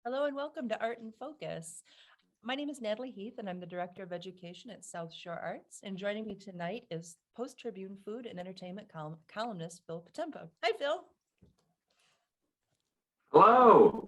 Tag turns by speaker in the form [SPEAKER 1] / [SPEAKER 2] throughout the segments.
[SPEAKER 1] Hello and welcome to Art in Focus. My name is Natalie Heath and I'm the Director of Education at South Shore Arts. And joining me tonight is Post-Tribune food and entertainment columnist Phil Potempa. Hi, Phil.
[SPEAKER 2] Hello.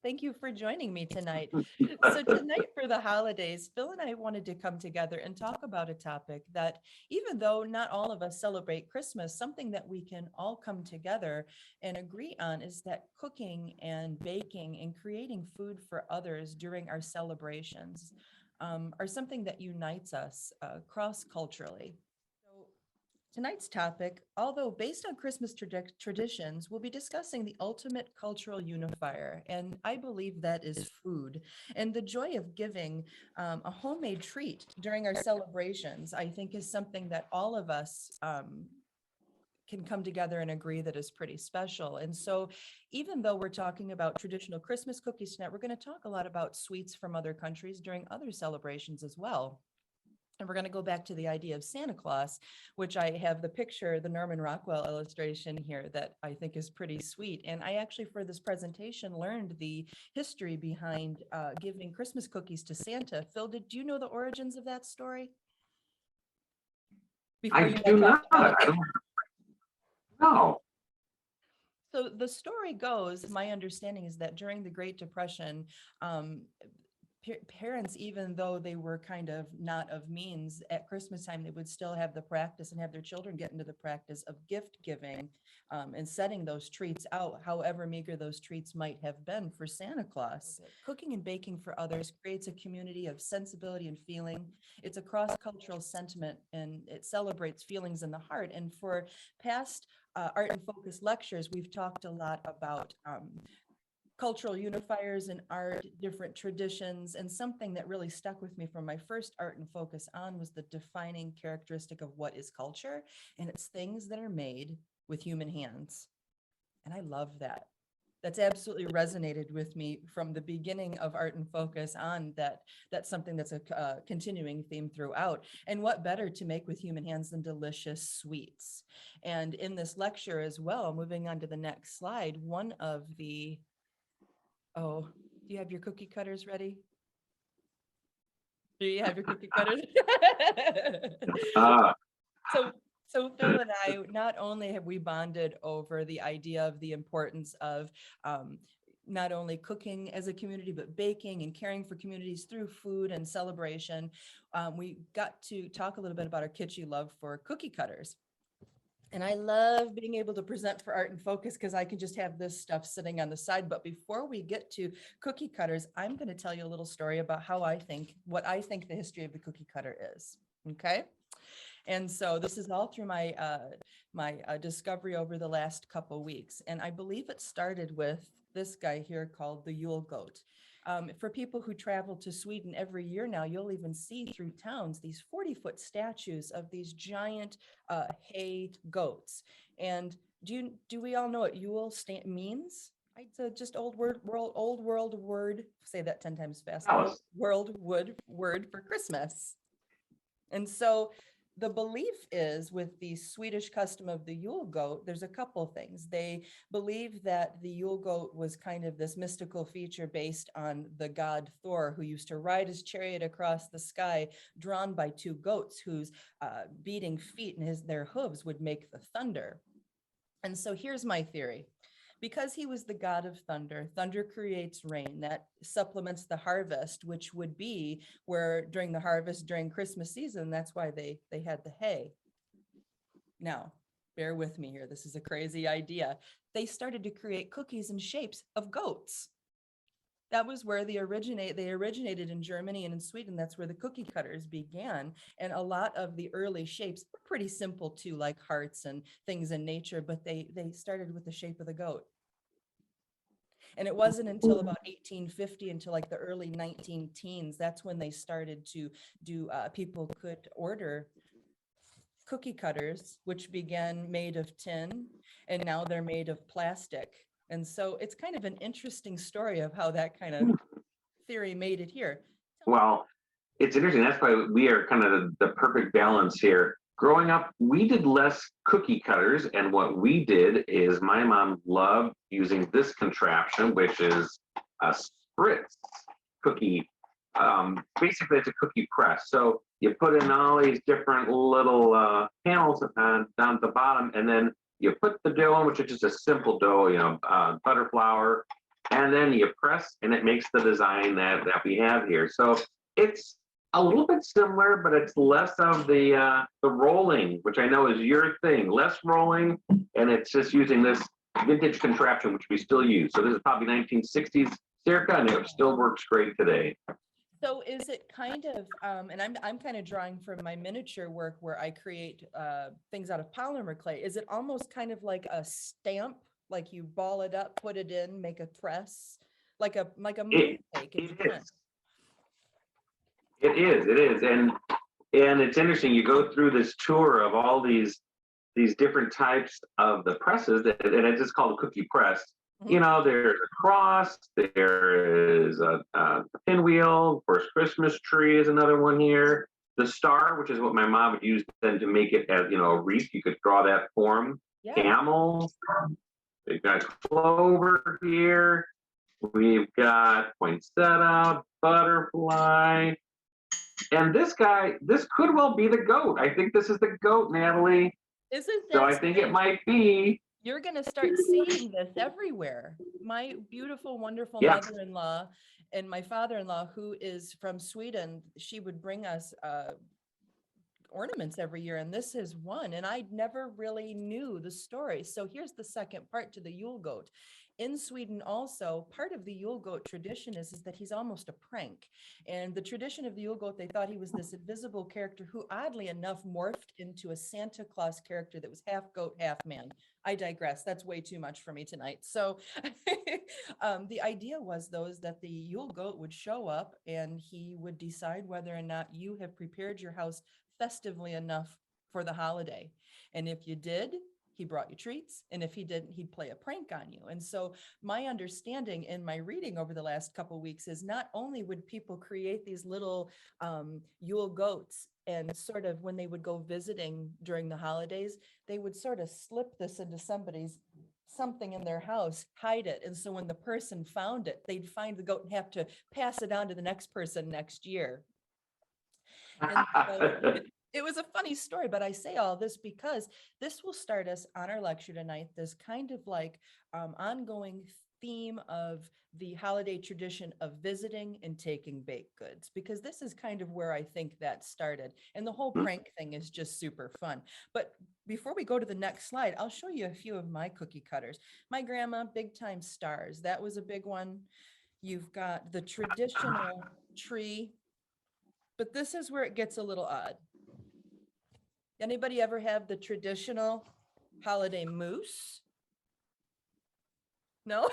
[SPEAKER 1] Thank you for joining me tonight. So tonight for the holidays, Phil and I wanted to come together and talk about a topic that, even though not all of us celebrate Christmas, something that we can all come together and agree on is that cooking and baking and creating food for others during our celebrations are something that unites us cross-culturally. So tonight's topic, although based on Christmas traditions, we'll be discussing the ultimate cultural unifier, and I believe that is food. And the joy of giving a homemade treat during our celebrations, I think, is something that all of us can come together and agree that is pretty special. And so even though we're talking about traditional Christmas cookies tonight, we're going to talk a lot about sweets from other countries during other celebrations as well. And we're going to go back to the idea of Santa Claus, which I have the picture, the Norman Rockwell illustration here that I think is pretty sweet. And I actually, for this presentation, learned the history behind giving Christmas cookies to Santa. Phil, did you know the origins of that story?
[SPEAKER 2] I do not. I don't know.
[SPEAKER 1] So the story goes, my understanding is that during the Great Depression, parents, even though they were kind of not of means, at Christmas time, they would still have the practice and have their children get into the practice of gift giving and setting those treats out, however meager those treats might have been for Santa Claus. Cooking and baking for others creates a community of sensibility and feeling. It's a cross-cultural sentiment and it celebrates feelings in the heart. And for past Art and Focus lectures, we've talked a lot about cultural unifiers in art, different traditions, and something that really stuck with me from my first Art and Focus on was the defining characteristic of what is culture, and it's things that are made with human hands. And I love that. That's absolutely resonated with me from the beginning of Art and Focus on that. That's something that's a continuing theme throughout. And what better to make with human hands than delicious sweets? And in this lecture as well, moving on to the next slide, one of the Oh, do you have your cookie cutters ready? Do you have your cookie cutters?
[SPEAKER 2] Ah,
[SPEAKER 1] So Phil and I, not only have we bonded over the idea of the importance of not only cooking as a community, but baking and caring for communities through food and celebration, we got to talk a little bit about our kitschy love for cookie cutters. And I love being able to present for Art and Focus because I can just have this stuff sitting on the side. But before we get to cookie cutters, I'm going to tell you a little story about what I think the history of the cookie cutter is. Okay. And so this is all through my discovery over the last couple weeks. And I believe it started with this guy here called the Yule goat. For people who travel to Sweden every year now, you'll even see through towns these 40-foot statues of these giant hay goats. And do we all know what Yule means? It's a just old world word. Say that 10 times fast. World word for Christmas. And so the belief is with the Swedish custom of the Yule goat, there's a couple things. They believe that the Yule goat was kind of this mystical feature based on the god Thor, who used to ride his chariot across the sky, drawn by two goats whose beating feet and their hooves would make the thunder. And so here's my theory. Because he was the god of thunder, thunder creates rain that supplements the harvest, which would be where during the harvest, during Christmas season, that's why they had the hay. Now, bear with me here. This is a crazy idea. They started to create cookies in shapes of goats. That was where they originated in Germany and in Sweden. That's where the cookie cutters began. And a lot of the early shapes were pretty simple too, like hearts and things in nature, but they started with the shape of the goat. And it wasn't until about 1850, until like the early 19 teens, that's when they started to do, people could order cookie cutters, which began made of tin, and now they're made of plastic. And so it's kind of an interesting story of how that kind of theory made it here.
[SPEAKER 2] Well, it's interesting. That's why we are kind of the perfect balance here. Growing up, we did less cookie cutters, and what we did is my mom loved using this contraption, which is a spritz cookie. Basically, it's a cookie press. So you put in all these different little panels down at the bottom, and then you put the dough in, which is just a simple dough, butter flour, and then you press, and it makes the design that we have here. So it's a little bit similar, but it's less of the rolling, which I know is your thing. Less rolling, and it's just using this vintage contraption, which we still use. So this is probably 1960s circa, and it still works great today.
[SPEAKER 1] So is it kind of, and I'm kind of drawing from my miniature work where I create things out of polymer clay. Is it almost kind of like a stamp, like you ball it up, put it in, make a press, like a moon cake?
[SPEAKER 2] It is, and it's interesting. You go through this tour of all these different types of the presses, and it's just called a cookie press.
[SPEAKER 1] Mhm.
[SPEAKER 2] There's a cross, there is a pinwheel, first Christmas tree is another one here. The star, which is what my mom would use then to make it as, a wreath. You could draw that form.
[SPEAKER 1] Yeah.
[SPEAKER 2] Camel. We've got clover here. We've got poinsettia, butterfly. And this could well be the goat. I think this is the goat, Natalie.
[SPEAKER 1] Isn't
[SPEAKER 2] So
[SPEAKER 1] that
[SPEAKER 2] I think it
[SPEAKER 1] strange?
[SPEAKER 2] might be.
[SPEAKER 1] You're going to start seeing this everywhere. My beautiful, wonderful
[SPEAKER 2] Yeah.
[SPEAKER 1] mother-in-law and my father-in-law, who is from Sweden, she would bring us ornaments every year, and this is one, and I never really knew the story. So here's the second part to the Yule goat. In Sweden also, part of the Yule goat tradition is that he's almost a prank. And the tradition of the Yule goat, they thought he was this invisible character who oddly enough morphed into a Santa Claus character that was half goat, half man. I digress. That's way too much for me tonight. So the idea was that the Yule goat would show up and he would decide whether or not you have prepared your house festively enough for the holiday. And if you did, he brought you treats. And if he didn't, he'd play a prank on you. And so my understanding in my reading over the last couple of weeks is not only would people create these little Yule goats, and sort of when they would go visiting during the holidays, they would sort of slip this into something in their house, hide it. And so when the person found it, they'd find the goat and have to pass it on to the next person next year. And so it was a funny story, but I say all this because this will start us on our lecture tonight, this kind of like ongoing theme of the holiday tradition of visiting and taking baked goods, because this is kind of where I think that started. And the whole prank thing is just super fun. But before we go to the next slide, I'll show you a few of my cookie cutters. My grandma, big time stars. That was a big one. You've got the traditional tree. But this is where it gets a little odd. Anybody ever have the traditional holiday moose? No,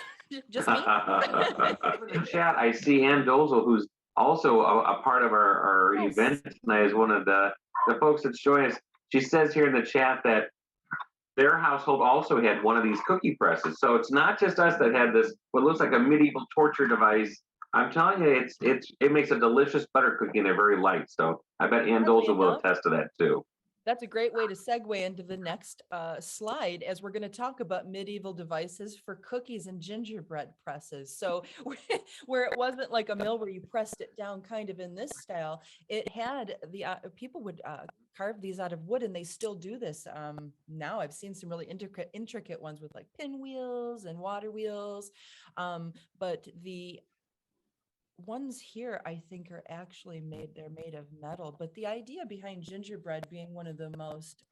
[SPEAKER 1] just me.
[SPEAKER 2] In the chat, I see Ann Dozel, who's also a part of our
[SPEAKER 1] Yes.
[SPEAKER 2] event tonight, is one of the folks that's joining us. She says here in the chat that their household also had one of these cookie presses. So it's not just us that had this, what looks like a medieval torture device. I'm telling you, it makes a delicious butter cookie, and they're very light. So I bet Ann Dozel will attest to that too.
[SPEAKER 1] That's a great way to segue into the next slide, as we're going to talk about medieval devices for cookies and gingerbread presses. So where it wasn't like a mill where you pressed it down kind of in this style, it had the people would carve these out of wood, and they still do this. Now I've seen some really intricate ones with like pinwheels and water wheels. But the ones here, I think, are actually they're made of metal. But the idea behind gingerbread being one of the most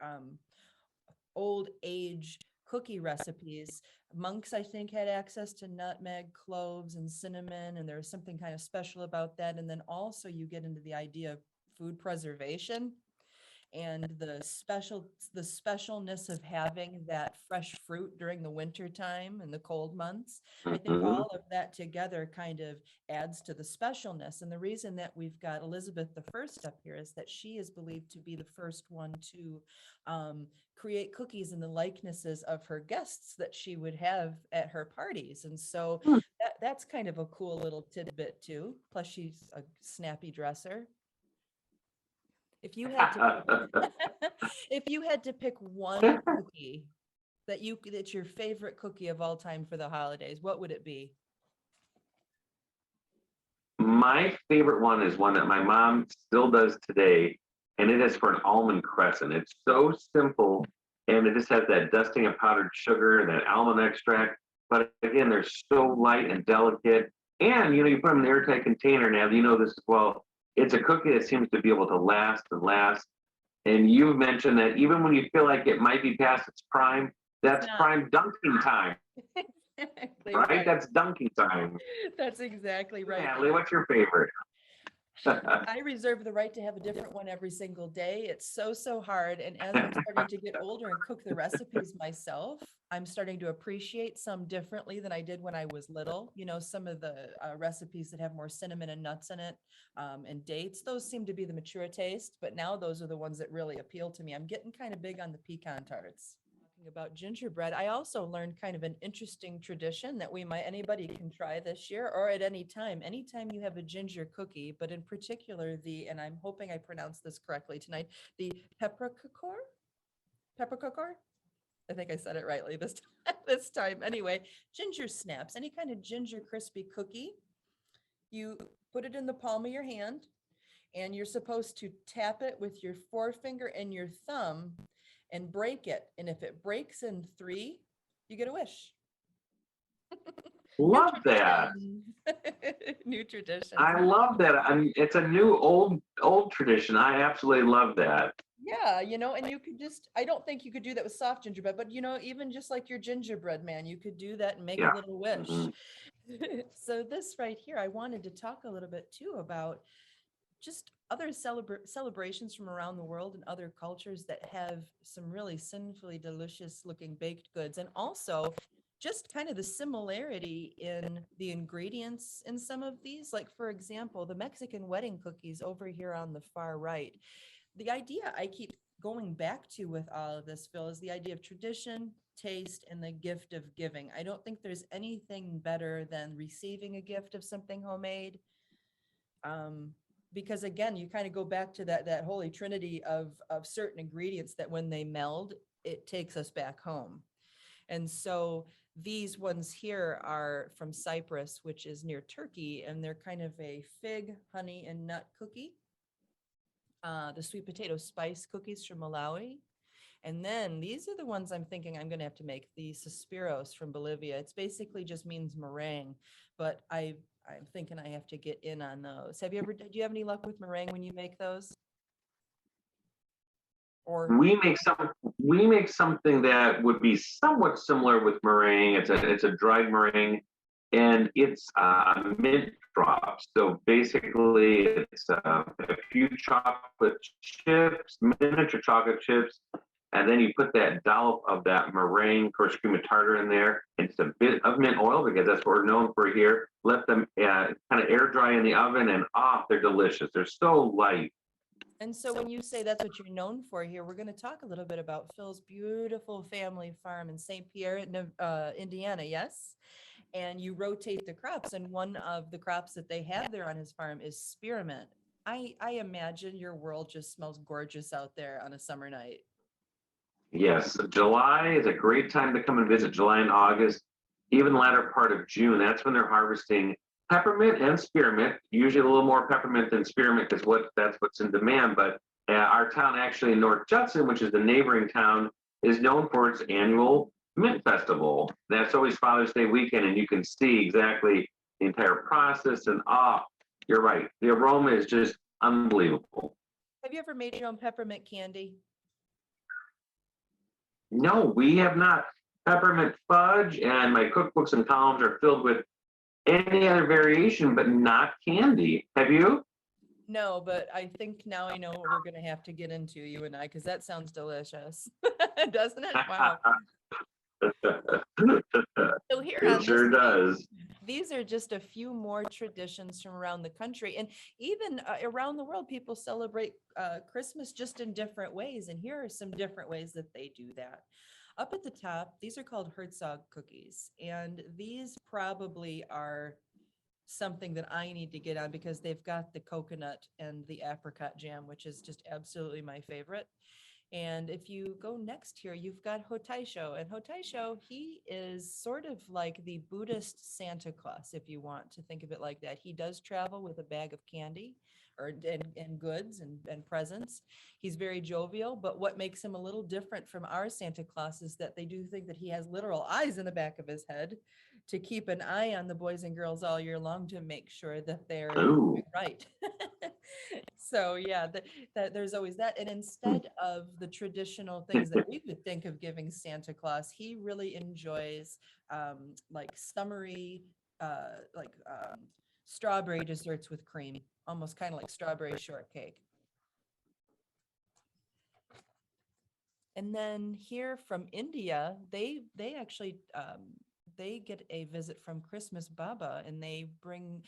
[SPEAKER 1] old age cookie recipes. Monks, I think, had access to nutmeg, cloves, and cinnamon, and there was something kind of special about that. And then also you get into the idea of food preservation and the specialness of having that fresh fruit during the winter time and the cold months. I think
[SPEAKER 2] Mhm.
[SPEAKER 1] all of that together kind of adds to the specialness. And the reason that we've got Elizabeth the First up here is that she is believed to be the first one to create cookies in the likenesses of her guests that she would have at her parties. And so that's kind of a cool little tidbit too. Plus she's a snappy dresser. If you had to if you had to pick one cookie that's your favorite cookie of all time for the holidays, what would it be?
[SPEAKER 2] My favorite one is one that my mom still does today, and it is for an almond crescent. It's so simple, and it just has that dusting of powdered sugar and that almond extract. But again, they're so light and delicate. And you put them in an airtight container. Now you know this as well. It's a cookie that seems to be able to last and last. And you mentioned that even when you feel like it might be past its prime,
[SPEAKER 1] It's
[SPEAKER 2] that's
[SPEAKER 1] not.
[SPEAKER 2] prime dunking time,
[SPEAKER 1] Exactly
[SPEAKER 2] right?
[SPEAKER 1] right.
[SPEAKER 2] That's dunking time.
[SPEAKER 1] That's exactly right.
[SPEAKER 2] Natalie, what's your favorite?
[SPEAKER 1] I reserve the right to have a different one every single day. It's so hard. And as I'm starting to get older and cook the recipes myself, I'm starting to appreciate some differently than I did when I was little. Some of the recipes that have more cinnamon and nuts in it, and dates, those seem to be the mature taste. But now those are the ones that really appeal to me. I'm getting kind of big on the pecan tarts. About gingerbread, I also learned kind of an interesting tradition that anybody can try this year or at any time. Anytime you have a ginger cookie, but in particular and I'm hoping I pronounced this correctly tonight, the peppercorn. I think I said it rightly this time. This time. Anyway, ginger snaps, any kind of ginger crispy cookie, you put it in the palm of your hand, and you're supposed to tap it with your forefinger and your thumb and break it. And if it breaks in 3, you get a wish. New
[SPEAKER 2] Love that.
[SPEAKER 1] tradition. New traditions.
[SPEAKER 2] I love that. I mean, it's a new old tradition. I absolutely love that.
[SPEAKER 1] Yeah, and you could I don't think you could do that with soft gingerbread, but even just like your gingerbread man, you could do that and make
[SPEAKER 2] Yeah.
[SPEAKER 1] a little wish.
[SPEAKER 2] Mhm.
[SPEAKER 1] So this right here, I wanted to talk a little bit too about just other celebrations from around the world and other cultures that have some really sinfully delicious looking baked goods, and also just kind of the similarity in the ingredients in some of these. Like, for example, the Mexican wedding cookies over here on the far right. The idea I keep going back to with all of this, Phil, is the idea of tradition, taste, and the gift of giving. I don't think there's anything better than receiving a gift of something homemade. Because again, you kind of go back to that holy trinity of certain ingredients that when they meld, it takes us back home. And so these ones here are from Cyprus, which is near Turkey, and they're kind of a fig, honey, and nut cookie. The sweet potato spice cookies from Malawi. And then these are the ones I'm thinking I'm going to have to make, the suspiros from Bolivia. It's basically just means meringue, but I'm thinking I have to get in on those. Do you have any luck with meringue when you make those? Or
[SPEAKER 2] We make something that would be somewhat similar with meringue. It's a dried meringue, and it's mint drops. So basically, it's a few chocolate chips, miniature chocolate chips, and then you put that dollop of that meringue, of course, cream of tartar in there, and just a bit of mint oil because that's what we're known for here. Let them kind of air dry in the oven, and they're delicious. They're so light.
[SPEAKER 1] And so when you say that's what you're known for here, we're going to talk a little bit about Phil's beautiful family farm in St. Pierre, Indiana, yes? And you rotate the crops, and one of the crops that they have there on his farm is spearmint. I imagine your world just smells gorgeous out there on a summer night.
[SPEAKER 2] Yes, July is a great time to come and visit. July and August, even the latter part of June. That's when they're harvesting peppermint and spearmint. Usually a little more peppermint than spearmint because that's what's in demand. But our town, actually in North Judson, which is the neighboring town, is known for its annual mint festival. That's always Father's Day weekend, and you can see exactly the entire process. And you're right, the aroma is just unbelievable.
[SPEAKER 1] Have you ever made your own peppermint candy?
[SPEAKER 2] No, we have not. peppermint fudge, and my cookbooks and columns are filled with any other variation, but not candy. Have you?
[SPEAKER 1] No, but I think now I know what we're gonna have to get into, you and I, because that sounds delicious. Doesn't it? Wow. So here
[SPEAKER 2] It
[SPEAKER 1] on this
[SPEAKER 2] sure
[SPEAKER 1] page,
[SPEAKER 2] does.
[SPEAKER 1] these are just a few more traditions from around the country, and even around the world, people celebrate Christmas just in different ways. And here are some different ways that they do that. Up at the top, these are called Herzog cookies, and these probably are something that I need to get on because they've got the coconut and the apricot jam, which is just absolutely my favorite. And if you go next here, you've got Hotaisho. And Hotaisho, he is sort of like the Buddhist Santa Claus, if you want to think of it like that. He does travel with a bag of candy or and goods and presents. He's very jovial, but what makes him a little different from our Santa Claus is that they do think that he has literal eyes in the back of his head to keep an eye on the boys and girls all year long to make sure that they're
[SPEAKER 2] Ooh.
[SPEAKER 1] doing right. So yeah, that there's always that. And instead of the traditional things that we would think of giving Santa Claus, he really enjoys like summery, like strawberry desserts with cream, almost kind of like strawberry shortcake. And then here from India, they actually they get a visit from Christmas Baba, and they bring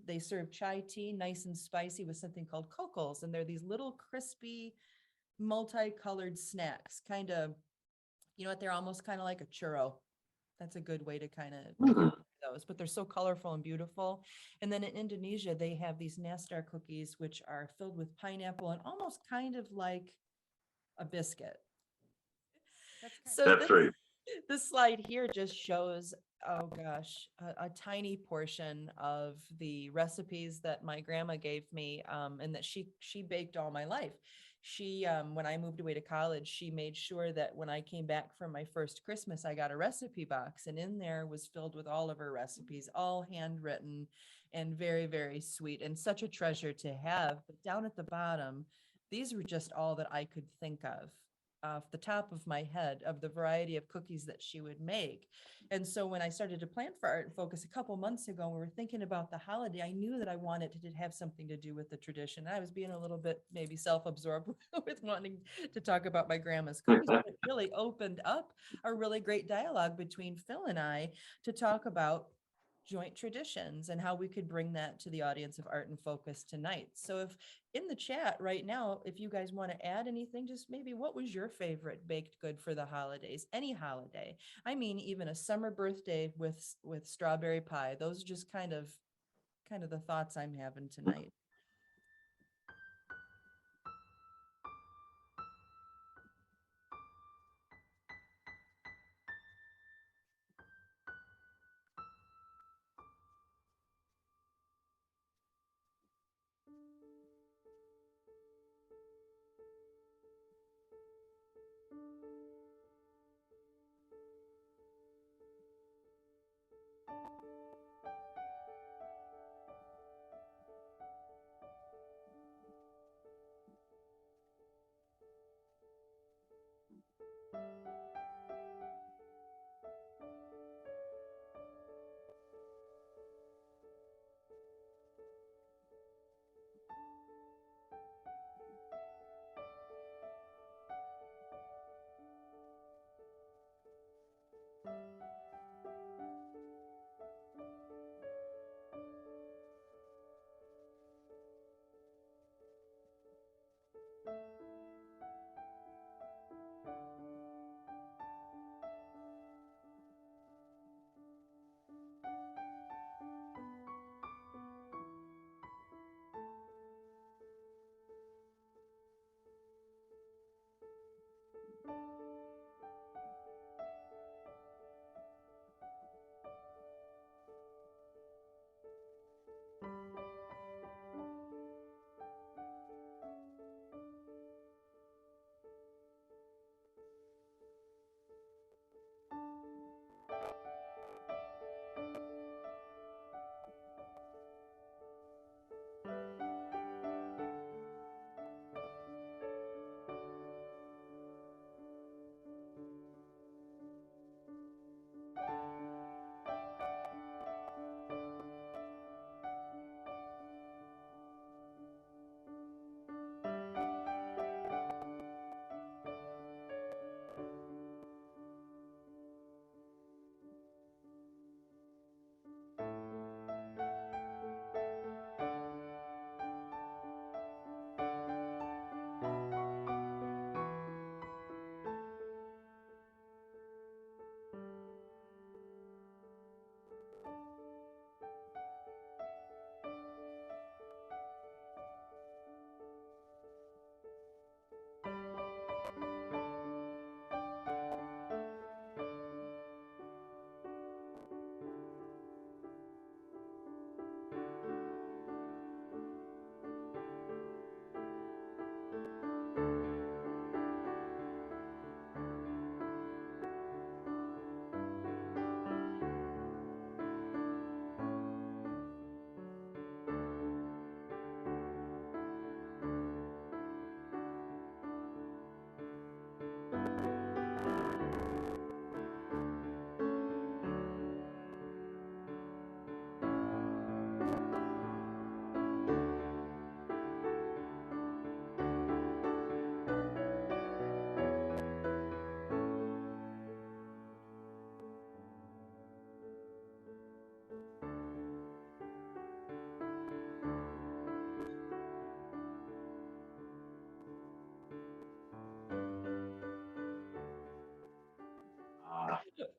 [SPEAKER 1] they serve chai tea, nice and spicy, with something called kokos, and they're these little crispy, multicolored snacks, kind of, you know what, they're almost kind of like a churro. That's a good way to kind of
[SPEAKER 2] Hmm.
[SPEAKER 1] those, but they're so colorful and beautiful. And then in Indonesia, they have these nastar cookies, which are filled with pineapple and almost kind of like a biscuit. So
[SPEAKER 2] That's right.
[SPEAKER 1] this slide here just shows, oh gosh, a tiny portion of the recipes that my grandma gave me, and that she baked all my life. She, when I moved away to college, she made sure that when I came back from my first Christmas, I got a recipe box, and in there was filled with all of her recipes, all handwritten and very, very sweet, and such a treasure to have. But down at the bottom, these were just all that I could think of off the top of my head of the variety of cookies that she would make. And so when I started to plan for Art and Focus a couple months ago, we were thinking about the holiday. I knew that I wanted to have something to do with the tradition. I was being a little bit maybe self-absorbed with wanting to talk about my grandma's cookies, but it really opened up a really great dialogue between Phil and I to talk about joint traditions and how we could bring that to the audience of Art and Focus tonight. So if in the chat right now, if you guys want to add anything, just maybe what was your favorite baked good for the holidays? Any holiday. I mean, even a summer birthday with strawberry pie. Those are just kind of the thoughts I'm having tonight.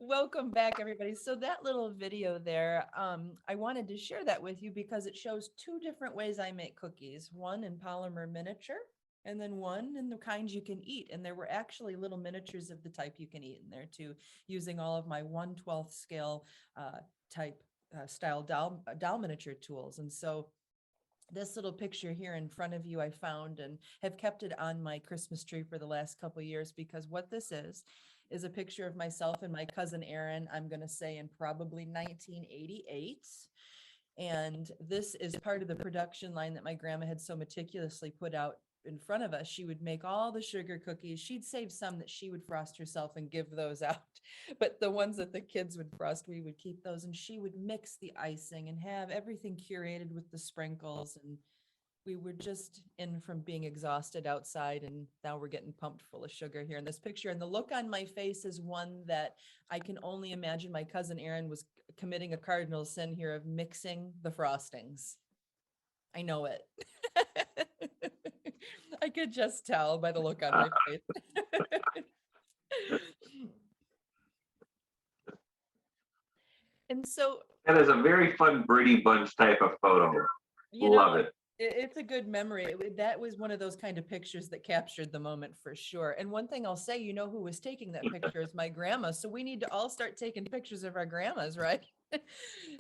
[SPEAKER 1] Welcome back, everybody. So that little video there, I wanted to share that with you because it shows two different ways I make cookies, one in polymer miniature and then one in the kinds you can eat. And there were actually little miniatures of the type you can eat in there too, using all of my 1/12 scale type style doll miniature tools. And so this little picture here in front of you, I found and have kept it on my Christmas tree for the last couple of years, because what this is a picture of myself and my cousin Erin, I'm going to say in probably 1988. And this is part of the production line that my grandma had so meticulously put out in front of us. She would make all the sugar cookies. She'd save some that she would frost herself and give those out. But the ones that the kids would frost, we would keep those. And she would mix the icing and have everything curated with the sprinkles. And we were just in from being exhausted outside, and now we're getting pumped full of sugar here in this picture. And the look on my face is one that I can only imagine my cousin Erin was committing a cardinal sin here of mixing the frostings. I know it. I could just tell by the look on my face. And so
[SPEAKER 2] That is a very fun Brady Bunch type of photo. Love it.
[SPEAKER 1] It's a good memory. That was one of those kind of pictures that captured the moment for sure. And one thing I'll say, you know who was taking that picture is my grandma. So we need to all start taking pictures of our grandmas, right?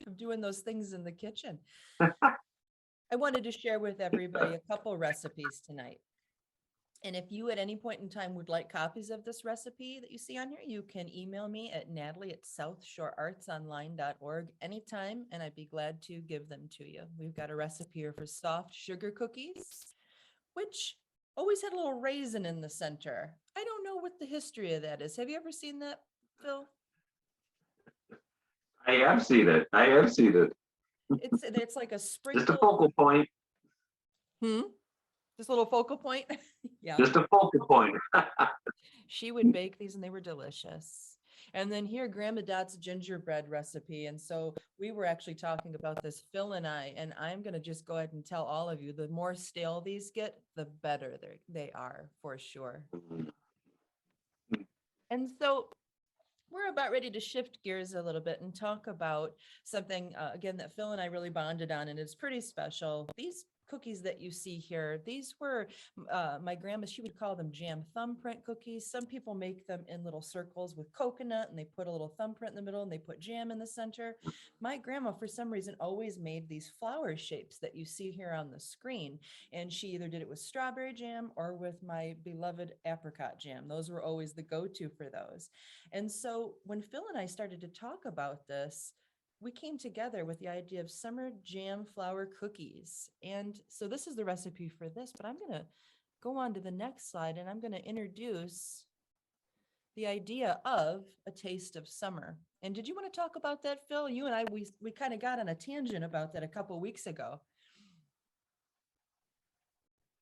[SPEAKER 1] Of doing those things in the kitchen. I wanted to share with everybody a couple recipes tonight. And if you at any point in time would like copies of this recipe that you see on here, you can email me at natalie@southshoreartsonline.org anytime, and I'd be glad to give them to you. We've got a recipe here for soft sugar cookies, which always had a little raisin in the center. I don't know what the history of that is. Have you ever seen that, Phil?
[SPEAKER 2] I have seen it.
[SPEAKER 1] It's like a sprinkle.
[SPEAKER 2] Just a focal point.
[SPEAKER 1] Just a little focal point. Yeah.
[SPEAKER 2] Just a focal point.
[SPEAKER 1] She would bake these and they were delicious. And then here, Grandma Dot's gingerbread recipe. And so we were actually talking about this, Phil and I'm going to just go ahead and tell all of you, the more stale these get, the better they are for sure. And so we're about ready to shift gears a little bit and talk about something, again, that Phil and I really bonded on, and it's pretty special. These cookies that you see here, these were my grandma, she would call them jam thumbprint cookies. Some people make them in little circles with coconut, and they put a little thumbprint in the middle and they put jam in the center. My grandma, for some reason, always made these flower shapes that you see here on the screen. And she either did it with strawberry jam or with my beloved apricot jam. Those were always the go-to for those. And so when Phil and I started to talk about this, we came together with the idea of summer jam flour cookies. And so this is the recipe for this, but I'm going to go on to the next slide, and I'm going to introduce the idea of a taste of summer. And did you want to talk about that, Phil? You and I, we kind of got on a tangent about that a couple of weeks ago.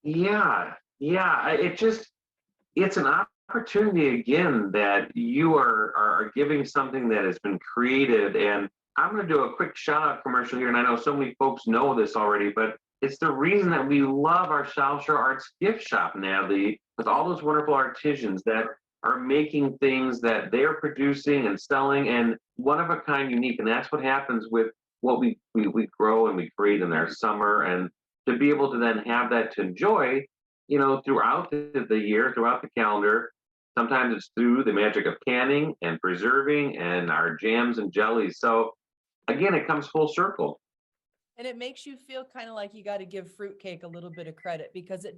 [SPEAKER 2] Yeah. It's an opportunity again that you are giving something that has been created. And I'm going to do a quick shout out commercial here. And I know so many folks know this already, but it's the reason that we love our South Shore Arts gift shop, Natalie, with all those wonderful artisans that are making things that they're producing and selling, and one of a kind, unique. And that's what happens with what we grow and we create in our summer. And to be able to then have that to enjoy, throughout the year, throughout the calendar. Sometimes it's through the magic of canning and preserving and our jams and jellies. So again, it comes full circle.
[SPEAKER 1] And it makes you feel kind of like you got to give fruitcake a little bit of credit, because it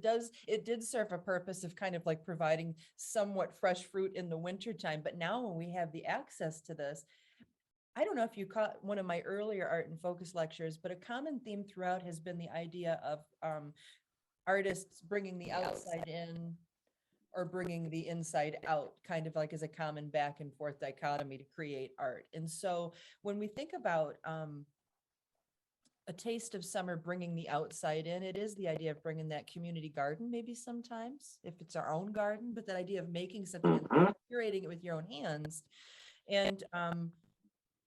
[SPEAKER 1] did serve a purpose of kind of like providing somewhat fresh fruit in the wintertime. But now when we have the access to this, I don't know if you caught one of my earlier art and focus lectures, but a common theme throughout has been the idea of artists bringing the outside in or bringing the inside out, kind of like as a common back and forth dichotomy to create art. And so when we think about a taste of summer, bringing the outside in, it is the idea of bringing that community garden, maybe sometimes if it's our own garden, but that idea of making something and curating it with your own hands. And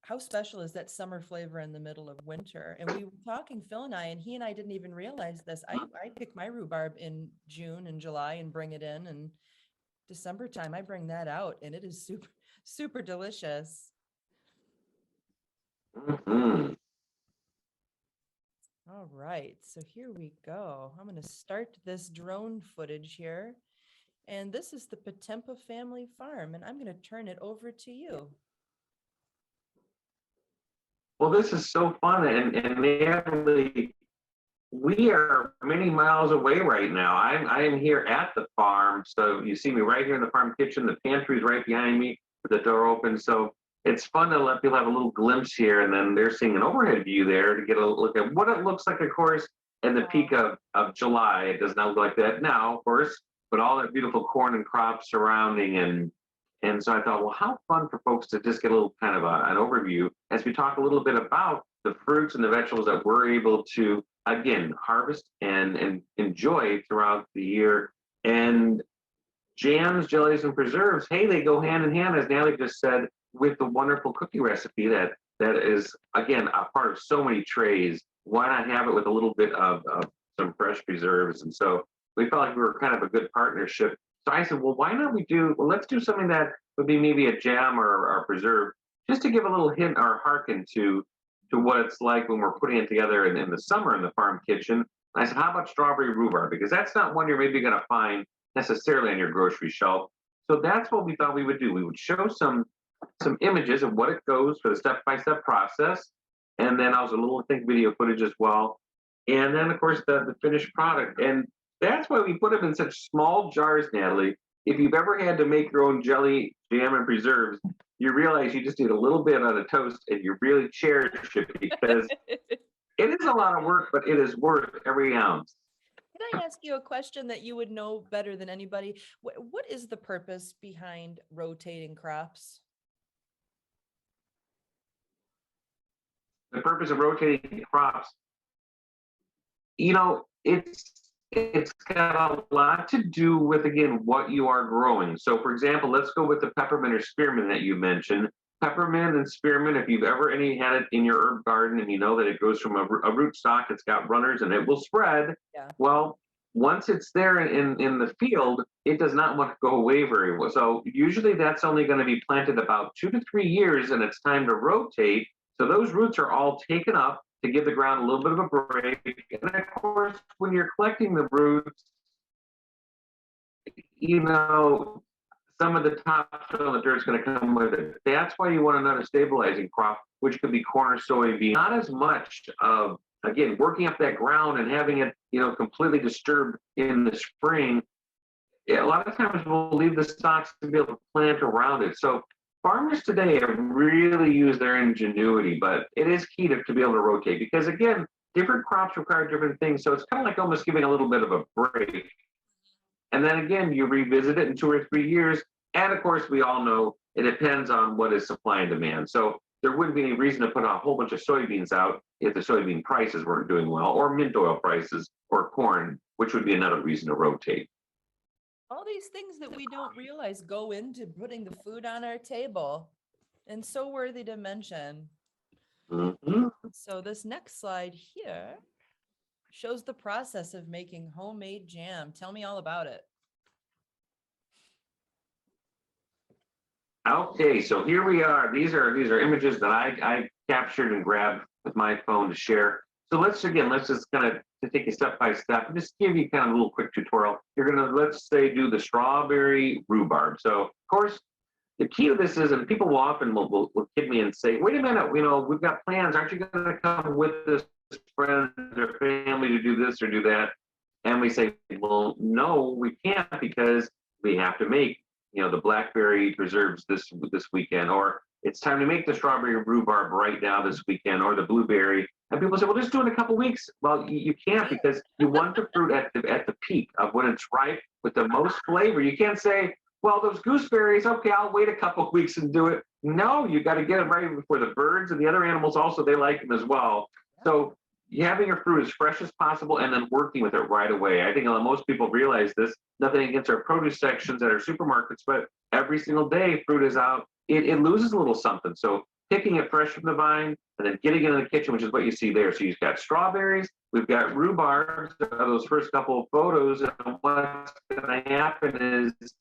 [SPEAKER 1] how special is that summer flavor in the middle of winter? And we were talking, Phil and I, and he and I didn't even realize this. I pick my rhubarb in June and July and bring it in, and December time I bring that out, and it is super, super delicious.
[SPEAKER 2] Mhm.
[SPEAKER 1] All right, so here we go. I'm going to start this drone footage here. And this is the Potempa family farm, and I'm going to turn it over to you.
[SPEAKER 2] Well, this is so fun, and Natalie, we are many miles away right now. I am here at the farm, so you see me right here in the farm kitchen. The pantry's right behind me with the door open. So it's fun to let people have a little glimpse here, and then they're seeing an overhead view there to get a look at what it looks like, of course, in the peak
[SPEAKER 1] Wow.
[SPEAKER 2] of July. It does not look like that now, of course, but all that beautiful corn and crops surrounding, and so I thought, well, how fun for folks to just get a little kind of an overview as we talk a little bit about the fruits and the vegetables that we're able to, again, harvest and enjoy throughout the year. And jams, jellies, and preserves, hey, they go hand in hand, as Natalie just said, with the wonderful cookie recipe that is, again, a part of so many trays. Why not have it with a little bit of some fresh preserves? And so we felt like we were kind of a good partnership. So I said, well, why not well, let's do something that would be maybe a jam or preserve, just to give a little hint or hearken to what it's like when we're putting it together in the summer in the farm kitchen. And I said, how about strawberry rhubarb? Because that's not one you're maybe going to find necessarily on your grocery shelf. So that's what we thought we would do. We would show some images of what it goes for the step-by-step process, and then also a little think video footage as well. And then of course the finished product. And that's why we put them in such small jars, Natalie. If you've ever had to make your own jelly, jam, and preserves, you realize you just need a little bit on a toast and you really cherish it because it is a lot of work, but it is worth every ounce.
[SPEAKER 1] Can I ask you a question that you would know better than anybody? What is the purpose behind rotating crops?
[SPEAKER 2] The purpose of rotating crops, you know, it's got a lot to do with, again, what you are growing. So for example, let's go with the peppermint or spearmint that you mentioned. Peppermint and spearmint, if you've ever had it in your herb garden and you know that it goes from a root stock, it's got runners and it will spread.
[SPEAKER 1] Yeah.
[SPEAKER 2] Well, once it's there in the field, it does not want to go away very well. So usually that's only going to be planted about 2 to 3 years, and it's time to rotate. So those roots are all taken up to give the ground a little bit of a break. And of course, when you're collecting the roots, you know, some of the topsoil and the dirt's going to come with it. That's why you want another stabilizing crop, which could be corn or soybean. Not as much of, again, working up that ground and having it, completely disturbed in the spring. Yeah, a lot of times we'll leave the stalks to be able to plant around it. So farmers today have really used their ingenuity, but it is key to be able to rotate because, again, different crops require different things. So it's kind of like almost giving a little bit of a break. And then again, you revisit it in 2 or 3 years. And of course, we all know it depends on what is supply and demand. So there wouldn't be any reason to put a whole bunch of soybeans out if the soybean prices weren't doing well, or mint oil prices, or corn, which would be another reason to rotate.
[SPEAKER 1] All these things that we don't realize go into putting the food on our table, and so worthy to mention.
[SPEAKER 2] Mm-hmm.
[SPEAKER 1] So this next slide here shows the process of making homemade jam. Tell me all about it.
[SPEAKER 2] Okay, so here we are. These are images that I captured and grabbed with my phone to share. So let's just kind of take you step by step and just give you kind of a little quick tutorial. You're gonna, let's say, do the strawberry rhubarb. So of course, the key to this is, and people will often will kid me and say, wait a minute, we've got plans. Aren't you gonna come with this friends or family to do this or do that? And we say, well, no, we can't because we have to make, the blackberry preserves this weekend, or it's time to make the strawberry rhubarb right now this weekend, or the blueberry. And people say, well, just do it in a couple of weeks. Well, you can't because you want the fruit at the peak of when it's ripe with the most flavor. You can't say, well, those gooseberries, okay, I'll wait a couple of weeks and do it. No, you got to get it right before the birds and the other animals also, they like them as well. So having your fruit as fresh as possible and then working with it right away. I think most people realize this. Nothing against our produce sections at our supermarkets, but every single day fruit is out. It loses a little something. So picking it fresh from the vine and then getting it in the kitchen, which is what you see there. So you've got strawberries, we've got rhubarb, those first couple of photos. And what's going to happen is,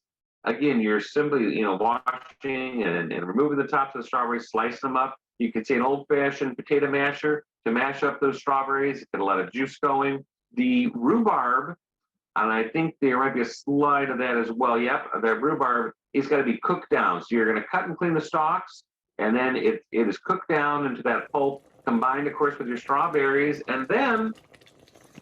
[SPEAKER 2] again, you're simply, washing and removing the tops of the strawberries, slicing them up. You could say an old-fashioned potato masher to mash up those strawberries, get a lot of juice going. The rhubarb, and I think there might be a slide of that as well. Yep, the rhubarb is got to be cooked down. So you're going to cut and clean the stalks, and then it is cooked down into that pulp, combined, of course, with your strawberries, and then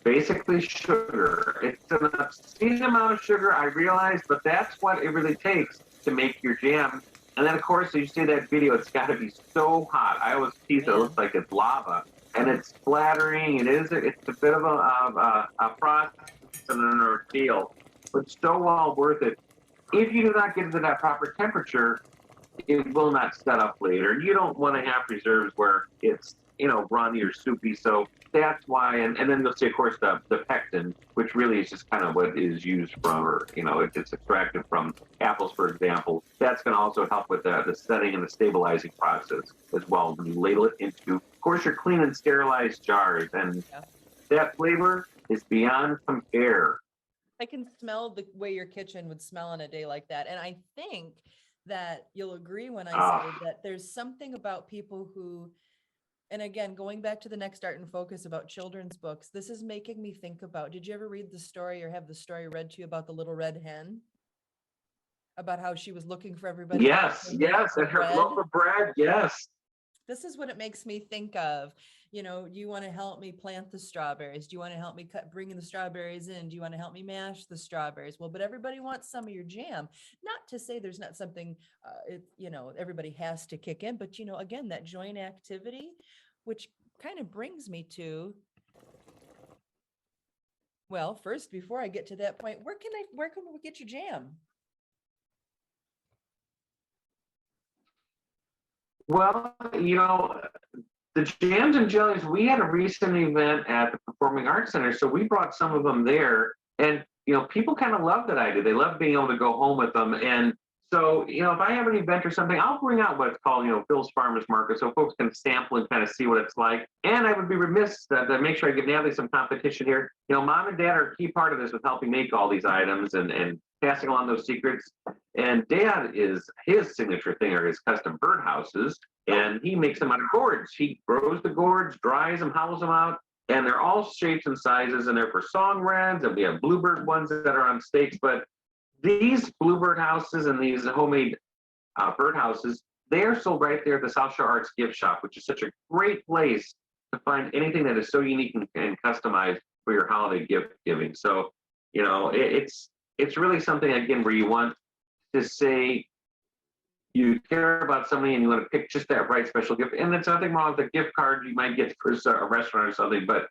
[SPEAKER 2] basically sugar. It's an obscene amount of sugar, I realize, but that's what it really takes to make your jam. And then, of course, as you see that video, it's got to be so hot. I always tease it looks like it's lava, and it's splattering. It's a bit of a process and an ordeal, but so well worth it. If you do not get into that proper temperature, it will not set up later. You don't want to have preserves where it's, runny or soupy. So that's why, and then you'll see, of course, the pectin, which really is just kind of what is used from, or, it's extracted from apples, for example. That's going to also help with the setting and the stabilizing process as well. When you ladle it into, of course, your clean and sterilized jars. And that flavor is beyond compare.
[SPEAKER 1] I can smell the way your kitchen would smell on a day like that. And I think that you'll agree when I say that there's something about people who, and again, going back to the next Art and Focus about children's books, this is making me think about, did you ever read the story or have the story read to you about the little red hen? About how she was looking for everybody.
[SPEAKER 2] Yes, and her loaf of bread, yes.
[SPEAKER 1] This is what it makes me think of. Do you want to help me plant the strawberries? Do you want to help me bring the strawberries in? Do you want to help me mash the strawberries? Well, but everybody wants some of your jam. Not to say there's not something, everybody has to kick in, but again, that joint activity, which kind of brings me to, well, first, before I get to that point, where can we get your jam?
[SPEAKER 2] Well, the jams and jellies, we had a recent event at the Performing Arts Center, so we brought some of them there. And, people kind of love that idea. They love being able to go home with them. And so, if I have an event or something, I'll bring out what's called, Phil's Farmers Market, so folks can sample and kind of see what it's like. And I would be remiss to make sure I give Natalie some competition here. Mom and Dad are a key part of this with helping make all these items and passing along those secrets. And Dad his signature thing are his custom birdhouses, and he makes them out of gourds. He grows the gourds, dries them, hollows them out, and they're all shapes and sizes, and they're for song wrens, and we have bluebird ones that are on stakes. But these bluebird houses and these homemade birdhouses, they are sold right there at the South Shore Arts Gift Shop, which is such a great place to find anything that is so unique and customized for your holiday gift giving. So, it's really something, again, where you want to say you care about somebody and you want to pick just that right special gift. And there's nothing wrong with a gift card you might get for a restaurant or something, but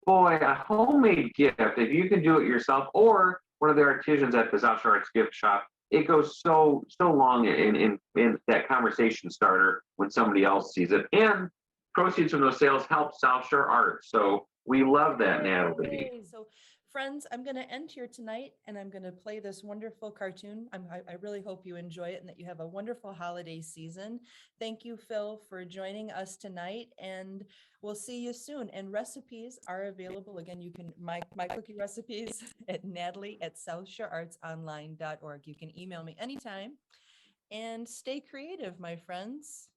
[SPEAKER 2] boy, a homemade gift, if you can do it yourself or one of the artisans at the South Shore Arts Gift Shop, it goes so long in that conversation starter when somebody else sees it. And proceeds from those sales help South Shore Arts. So we love that, Natalie.
[SPEAKER 1] So friends, I'm going to end here tonight and I'm going to play this wonderful cartoon. I really hope you enjoy it and that you have a wonderful holiday season. Thank you, Phil, for joining us tonight, and we'll see you soon. And recipes are available. Again, you can, my cookie recipes at Natalie@SouthShoreArtsOnline.org. You can email me anytime, and stay creative, my friends.